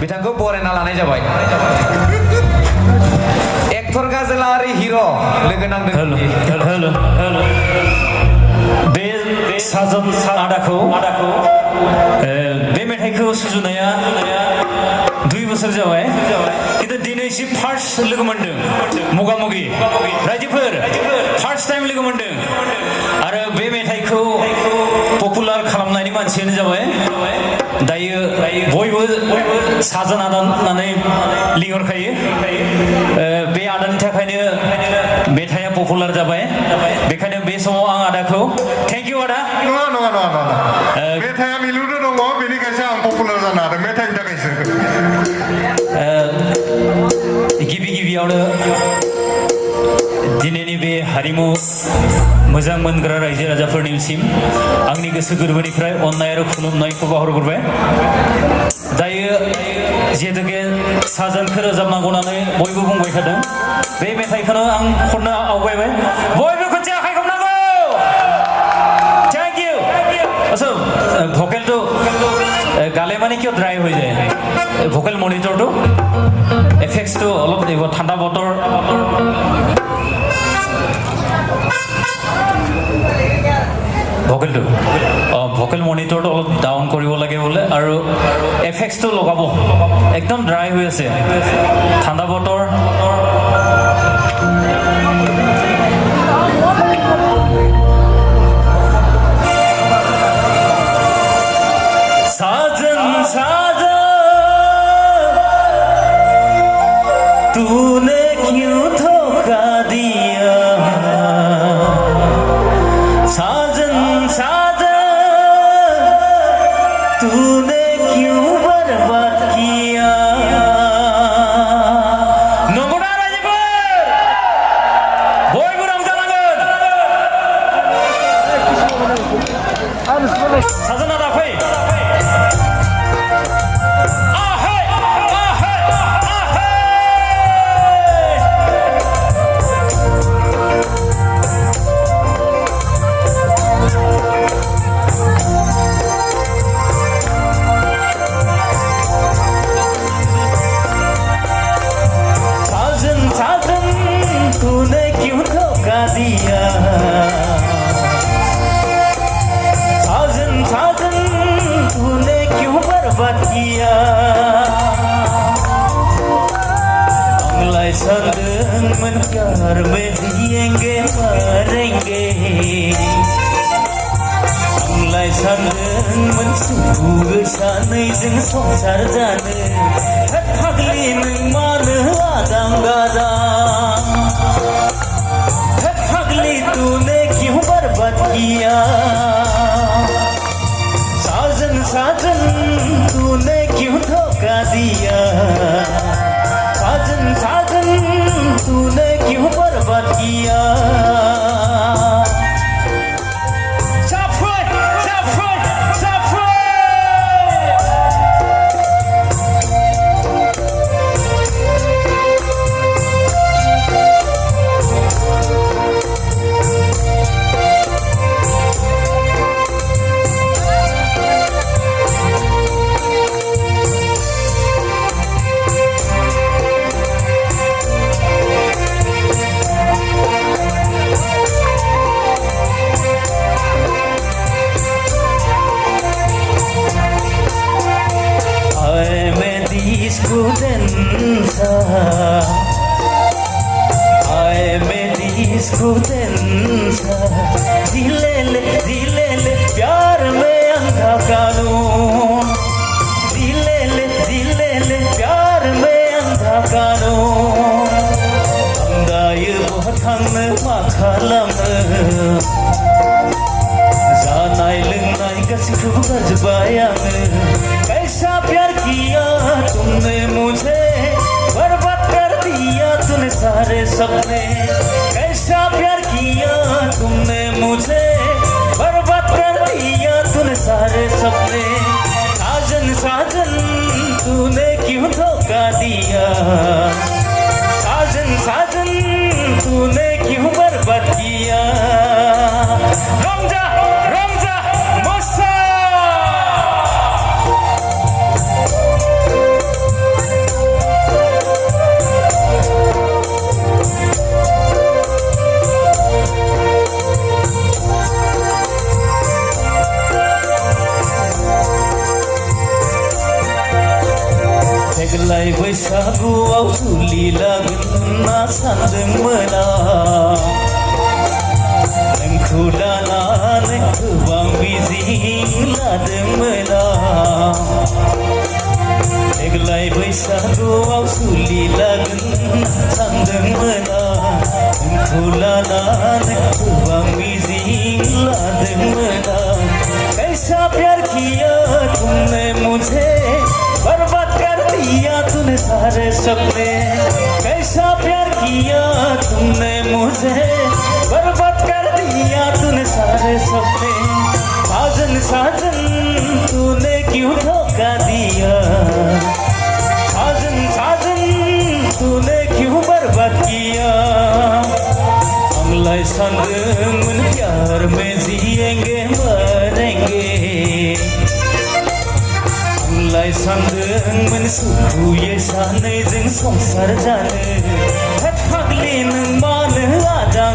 बिथांखौ बरायना लानाय जाबाय एक्टर गाजोलारि हिर' लोगो नांदों बे साजन आदाखौ बे मेथाइखौ सुजुनाया 2 बोसोर जाबाय खिन्थु दिनैसिम फार्स्ट लोगो मोनदों मोगामोगि रायजोफोर फार्स्ट टाइम लोगो मोनदों आरो बे मेथाइखौ पपुलार खालामनायनि मानसियानो जाबाय दायो बयबो साजन आदा होननानै लिंहरखायो बे आदानि थाखायनो मेथाइया पपुलार जाबाय बेखायनो बे समाव आं आदाखौ थेंक इउ आदा नङा मेथाइया मिलौदो दङ बेनिखायसो आं पपुलार जानो हादों मेथाइनि थाखायसो गिबियावनो दिनैनि बे हारिमु मोजां मोनग्रा रायजो राजाफोरनिसिम आंनि गोसो गोरबोनिफ्राय अननाय आरो खुलुमनायखौ बावहरग्रोबाय दायो जिहेतुके साजोनखौ रोजाबनांगौ होननानै बयबो बुंबाय थादों बे मेथाइखौनो आं खननो आवगायबाय बयबो खनसे आखाइ खबनांगौ थैंक यू আচ্ছা ভোকেলটো গালে মানে কিয় ড্রাই হৈ যায় ভোকেল মনিটৰটো এফেক্টছটো অলপ দিব ঠাণ্ডা বতৰ ভোকেলটো ভোকেল মনিটৰটো অলপ ডাউন কৰিব লাগে বোলে আৰু এফেক্টছটো লগাব একদম ড্ৰাই হৈ আছে ঠাণ্ডা বতৰ तूने क्यों धोखा दिया साजन तूने क्यों बर्बाद किया नमुना राजीपुर बयबो रंजानांगोन साजन आदा फै तूने क्यों धोखा दिया साजन तूने क्यों बर्बाद किया आंलाय सानदोंमोन प्यार में जिएंगे मरेंगे आंलाय सानदोंमोन सुखु सानैजों संसार जानो फाग्लि नों मानो आदां गादां तूने क्यों बर्बाद किया साजन तूने क्यों धोखा दिया साजन तूने क्यों बर्बाद किया दिले प्यार में अंधा कानून दिले प्यार में अंधा कानून अंगाय बहथांनो मा खालामो जानाय लोंनाय गासैखौबो गारजोब्बाय आङो कैसा प्यार किया तुमने मुझे बर्बाद कर दिया तूने सारे सपने कैसा प्यार किया तुमने मुझे बर्बाद कर दिया तूने सारे सपने साजन तूने क्यों धोखा दिया साजन तूने क्यों बर्बाद किया रमजा मुसा देग्लाय बैसागुआव जुलि लागोन होनना सानदोंमोन आं नोंखौ लानानै गोबां मिजिं लादोंमोन आं देग्लाय बैसागुआव जुलि लागोन होनना सानदोंमोन आं नोंखौ लानानै गोबां मिजिं लादोंमोन आं कैसा प्यार किया तुमने मुझे बर्बाद कर दिया तूने सारे सपने कैसा प्यार किया तुमने मुझे बर्बाद कर दिया तूने सारे सपने साजन साजन तूने क्यों धोखा दिया साजन साजन तूने क्यों बर्बाद किया हमलाय सानदोंमोन प्यार में जिएंगे मरेंगे हमलाय सानदोंमोन सुखुयै सानैजों संसार जानो होद फाग्लि नों मानो आदां